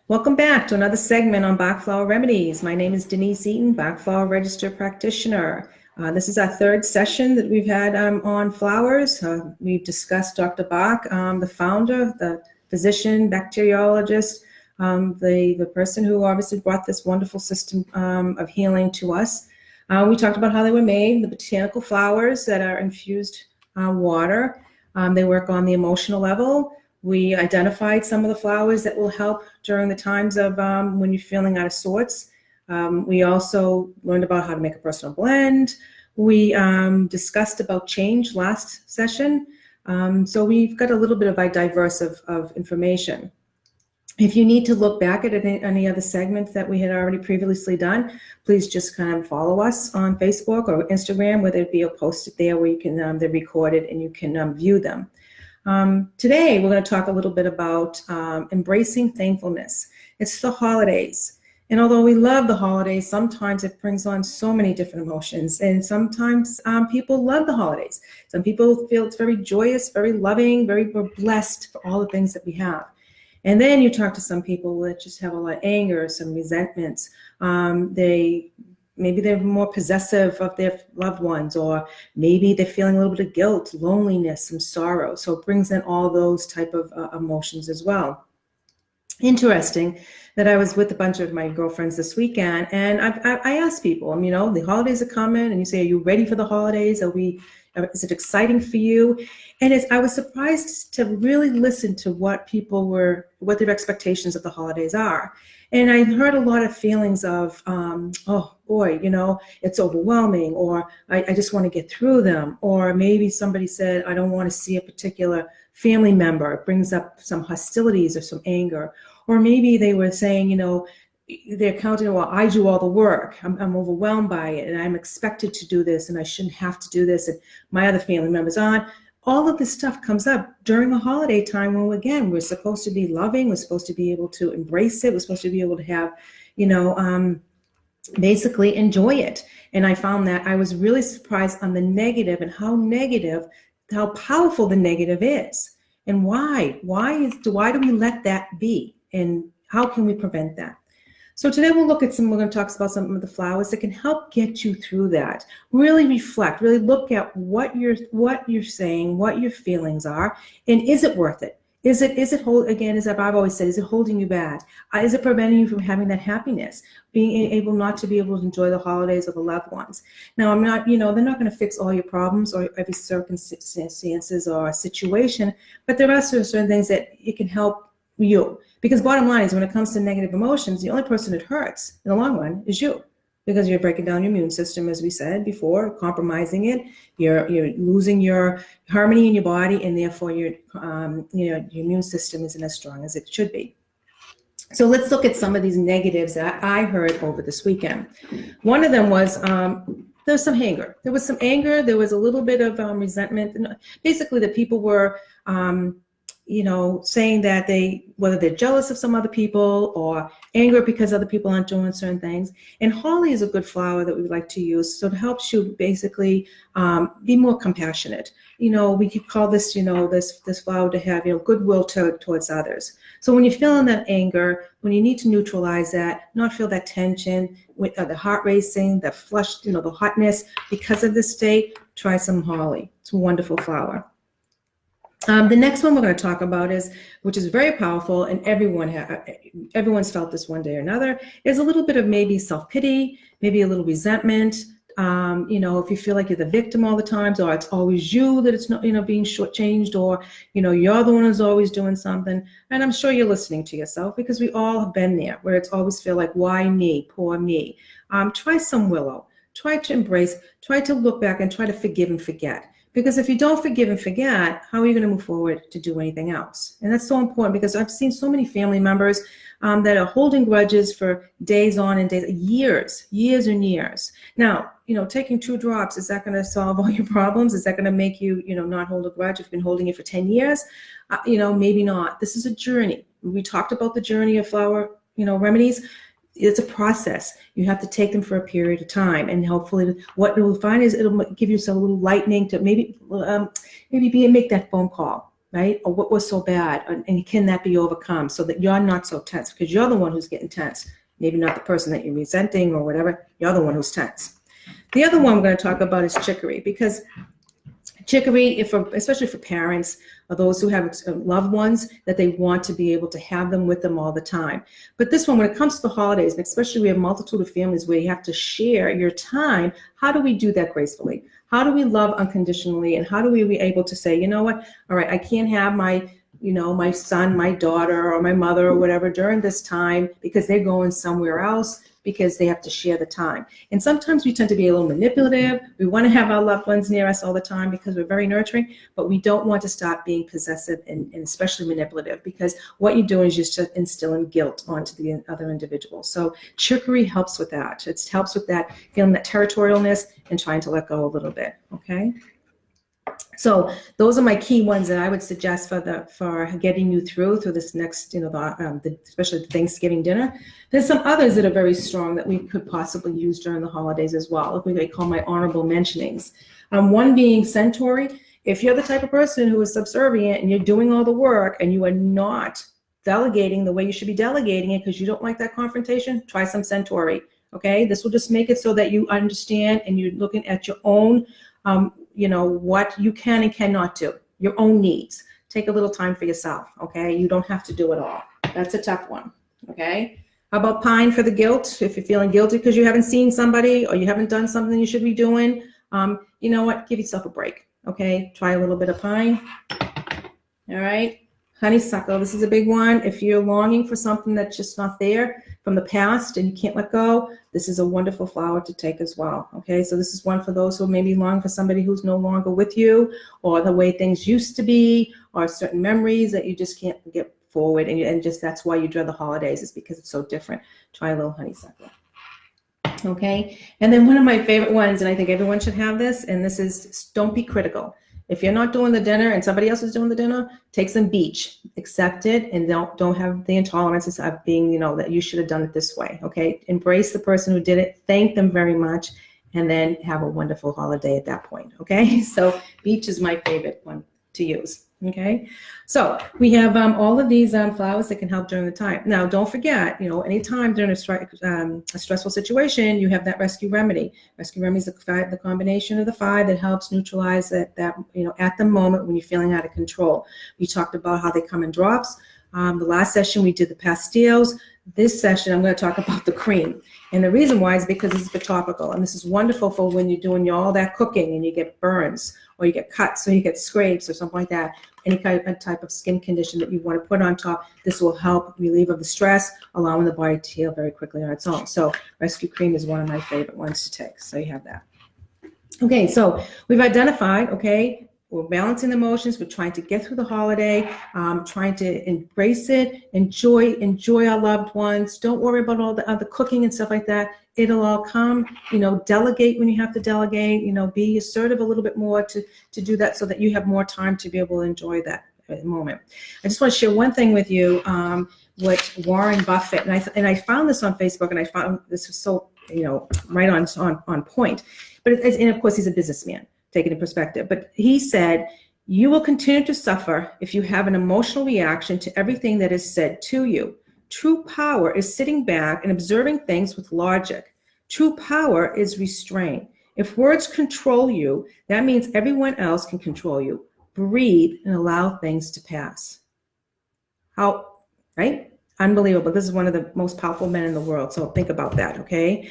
Welcome back to another segment on BACH Flower Remedies. My name is Denise Eaton, BACH Flower Registered Practitioner. This is our third session that we've had on flowers. We've discussed Dr. Bach, the founder, the physician, bacteriologist, the person who obviously brought this wonderful system of healing to us. We talked about how they were made, the botanical flowers that are infused water. They work on the emotional level. We identified some of the flowers that will help during the times of when you're feeling out of sorts. We also learned about how to make a personal blend. We discussed about change last session. So we've got a little bit of a diverse of information. If you need to look back at any other segments that we had already previously done, please just kind of follow us on Facebook or Instagram, where there'd be a post there where you can, they're recorded and you can view them. Today, we're going to talk a little bit about embracing thankfulness. It's the holidays. And although we love the holidays, sometimes it brings on so many different emotions. And sometimes people love the holidays. Some people feel it's very joyous, very loving, very blessed for all the things that we have. And then you talk to some people that just have a lot of anger, some resentments. Maybe they're more possessive of their loved ones, or maybe they're feeling a little bit of guilt, loneliness, some sorrow. So it brings in all those type of emotions as well. Interesting that I was with a bunch of my girlfriends this weekend, and I asked people, the holidays are coming, and you say, are you ready for the holidays? Is it exciting for you? And I was surprised to really listen to what their expectations of the holidays are. And I heard a lot of feelings of, oh boy, it's overwhelming, or I just want to get through them. Or maybe somebody said, I don't want to see a particular family member. It brings up some hostilities or some anger. Or maybe they were saying, they're counting, well, I do all the work. I'm overwhelmed by it, and I'm expected to do this, and I shouldn't have to do this, and my other family members aren't. All of this stuff comes up during the holiday time when, again, we're supposed to be loving. We're supposed to be able to embrace it. We're supposed to be able to have, basically enjoy it. And I found that I was really surprised on the negative and how powerful the negative is. And why? Why do we let that be? And how can we prevent that? So today we're going to talk about some of the flowers that can help get you through that. Really reflect, really look at what you're saying, what your feelings are, and is it worth it? Is it as I've always said, is it holding you back? Is it preventing you from having that happiness, being able not to be able to enjoy the holidays of the loved ones? Now, I'm not, they're not going to fix all your problems or every circumstances or situation, but there are certain things that it can help you. Because bottom line is, when it comes to negative emotions, the only person it hurts in the long run is you, because you're breaking down your immune system, as we said before, compromising it. You're losing your harmony in your body, and therefore your immune system isn't as strong as it should be. So let's look at some of these negatives that I heard over this weekend. One of them was there was some anger. There was some anger. There was a little bit of resentment. Basically, the people were saying that whether they're jealous of some other people or angry because other people aren't doing certain things. And holly is a good flower that we like to use. So it helps you basically be more compassionate. We could call this, this flower to have, goodwill towards others. So when you're feeling that anger, when you need to neutralize that, not feel that tension, with the heart racing, the flush, the hotness, because of this state, try some holly. It's a wonderful flower. The next one we're going to talk about which is very powerful, and everyone's felt this one day or another, is a little bit of maybe self-pity, maybe a little resentment. If you feel like you're the victim all the time, or it's always you that it's not, being shortchanged, or, you're the one who's always doing something. And I'm sure you're listening to yourself, because we all have been there, where it's always feel like, why me, poor me. Try some Willow. Try to embrace, try to look back and try to forgive and forget. Because if you don't forgive and forget, how are you going to move forward to do anything else? And that's so important, because I've seen so many family members that are holding grudges for days on and days, years and years. Now, taking 2 drops, is that going to solve all your problems? Is that going to make you, not hold a grudge if you've been holding it for 10 years? Maybe not. This is a journey. We talked about the journey of flower, remedies. It's a process. You have to take them for a period of time, and hopefully what you'll find is it'll give you some little lightning to maybe make that phone call. right? Or what was so bad? And can that be overcome so that you're not so tense? Because you're the one who's getting tense. Maybe not the person that you're resenting or whatever. You're the one who's tense. The other one we're going to talk about is chicory, because chicory, especially for parents or those who have loved ones, that they want to be able to have them with them all the time. But this one, when it comes to the holidays, and especially we have a multitude of families where you have to share your time, how do we do that gracefully? How do we love unconditionally? And how do we be able to say, you know what, all right, I can't have my son, my daughter, or my mother or whatever during this time because they're going somewhere else, because they have to share the time. And sometimes we tend to be a little manipulative. We want to have our loved ones near us all the time because we're very nurturing, but we don't want to stop being possessive and especially manipulative, because what you're doing is just instilling guilt onto the other individual. So chicory helps with that. It helps with that feeling, that territorialness, and trying to let go a little bit, okay? So those are my key ones that I would suggest for getting you through this next, especially the Thanksgiving dinner. There's some others that are very strong that we could possibly use during the holidays as well. What we call my honorable mentionings. One being centauri. If you're the type of person who is subservient and you're doing all the work and you are not delegating the way you should be delegating it because you don't like that confrontation, try some centauri. Okay, this will just make it so that you understand and you're looking at your own what you can and cannot do, your own needs. Take a little time for yourself, okay? You don't have to do it all. That's a tough one, okay? How about pine for the guilt? If you're feeling guilty because you haven't seen somebody or you haven't done something you should be doing, you know what? Give yourself a break, okay? Try a little bit of pine, all right? Honeysuckle, this is a big one. If you're longing for something that's just not there from the past and you can't let go, this is a wonderful flower to take as well, okay? So this is one for those who maybe long for somebody who's no longer with you, or the way things used to be, or certain memories that you just can't get forward, and just that's why you dread the holidays, is because it's so different. Try a little honeysuckle. Okay, and then one of my favorite ones, and I think everyone should have this, and this is don't be critical. If you're not doing the dinner and somebody else is doing the dinner, take some BACH, accept it, and don't have the intolerances of being, that you should have done it this way, okay? Embrace the person who did it, thank them very much, and then have a wonderful holiday at that point, okay? So BACH is my favorite one to use, okay? So we have all of these flowers that can help during the time. Now, don't forget, anytime during a stressful situation, you have that rescue remedy. Rescue remedy is the combination of the 5 that helps neutralize that at the moment when you're feeling out of control. We talked about how they come in drops. The last session we did the pastils. This session I'm going to talk about the cream. And the reason why is because this is topical, and this is wonderful for when you're doing all that cooking and you get burns or you get cuts or you get scrapes or something like that. Any kind of type of skin condition that you want to put on top, this will help relieve of the stress, allowing the body to heal very quickly on its own. So rescue cream is one of my favorite ones to take. So you have that. Okay, so we've identified, okay, we're balancing the emotions. We're trying to get through the holiday, trying to embrace it, enjoy our loved ones. Don't worry about all the other cooking and stuff like that. It'll all come, delegate when you have to delegate, be assertive a little bit more to do that so that you have more time to be able to enjoy that moment. I just want to share one thing with you, what Warren Buffett, and I found this on Facebook, and I found this was so, right on point. But and of course, he's a businessman. Take it in perspective. But he said, you will continue to suffer if you have an emotional reaction to everything that is said to you. True power is sitting back and observing things with logic. True power is restraint. If words control you, that means everyone else can control you. Breathe and allow things to pass. How, right? Unbelievable. This is one of the most powerful men in the world. So think about that, okay?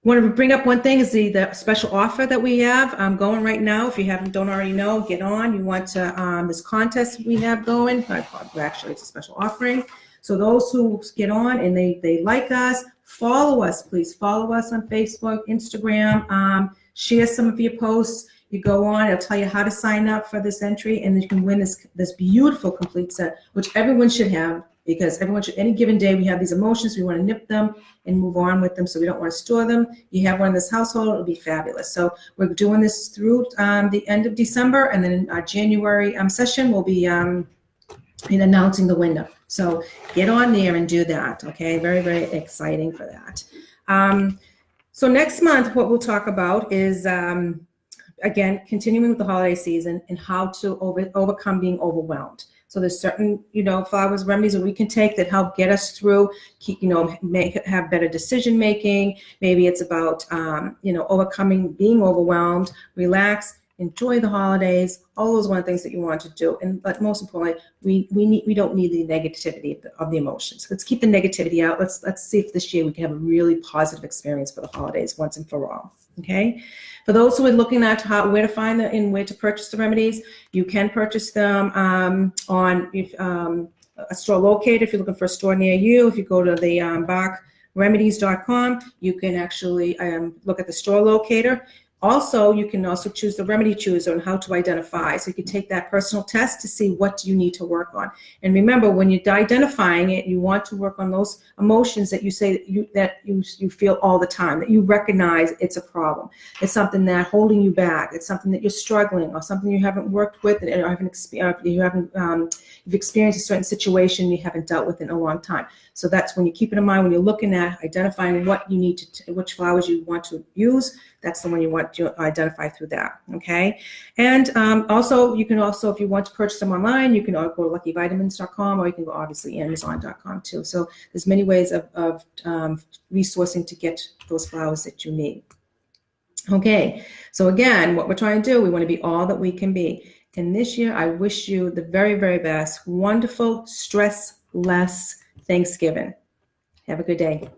Want to bring up one thing is the special offer that we have going right now. If you don't already know, get on. You want to this contest we have going. Actually, it's a special offering. So those who get on and they like us, follow us, please. Follow us on Facebook, Instagram. Share some of your posts. You go on, it'll tell you how to sign up for this entry, and then you can win this beautiful complete set, which everyone should have, because everyone should, any given day, we have these emotions, we want to nip them and move on with them, so we don't want to store them. You have one in this household, it'll be fabulous. So we're doing this through the end of December, and then in our January session, we'll be announcing the winner. So get on there and do that, okay? Very, very exciting for that. So next month, what we'll talk about is again, continuing with the holiday season and how to overcome being overwhelmed. So there's certain, flowers, remedies that we can take that help get us through, have better decision making. Maybe it's about, overcoming being overwhelmed, relax, enjoy the holidays. All those one things that you want to do. But most importantly, we don't need the negativity of the emotions. Let's keep the negativity out. Let's see if this year we can have a really positive experience for the holidays once and for all. Okay. For those who are looking at where to find them and where to purchase the remedies, you can purchase them on a store locator. If you're looking for a store near you, if you go to the BACHRemedies.com, you can actually look at the store locator. Also, you can also choose the remedy chooser on how to identify. So you can take that personal test to see what you need to work on. And remember, when you're identifying it, you want to work on those emotions that you say that you feel all the time, that you recognize it's a problem. It's something that holding you back. It's something that you're struggling, or something you haven't worked with, or you've experienced a certain situation you haven't dealt with in a long time. So that's when you keep it in mind when you're looking at identifying what you need to, which flowers you want to use. That's the one you want to identify through that, okay? And also, you can also, if you want to purchase them online, you can go to luckyvitamins.com, or you can go obviously Amazon.com too. So there's many ways of resourcing to get those flowers that you need. Okay, so again, what we're trying to do, we want to be all that we can be. And this year, I wish you the very, very best, wonderful, stress-less Thanksgiving. Have a good day.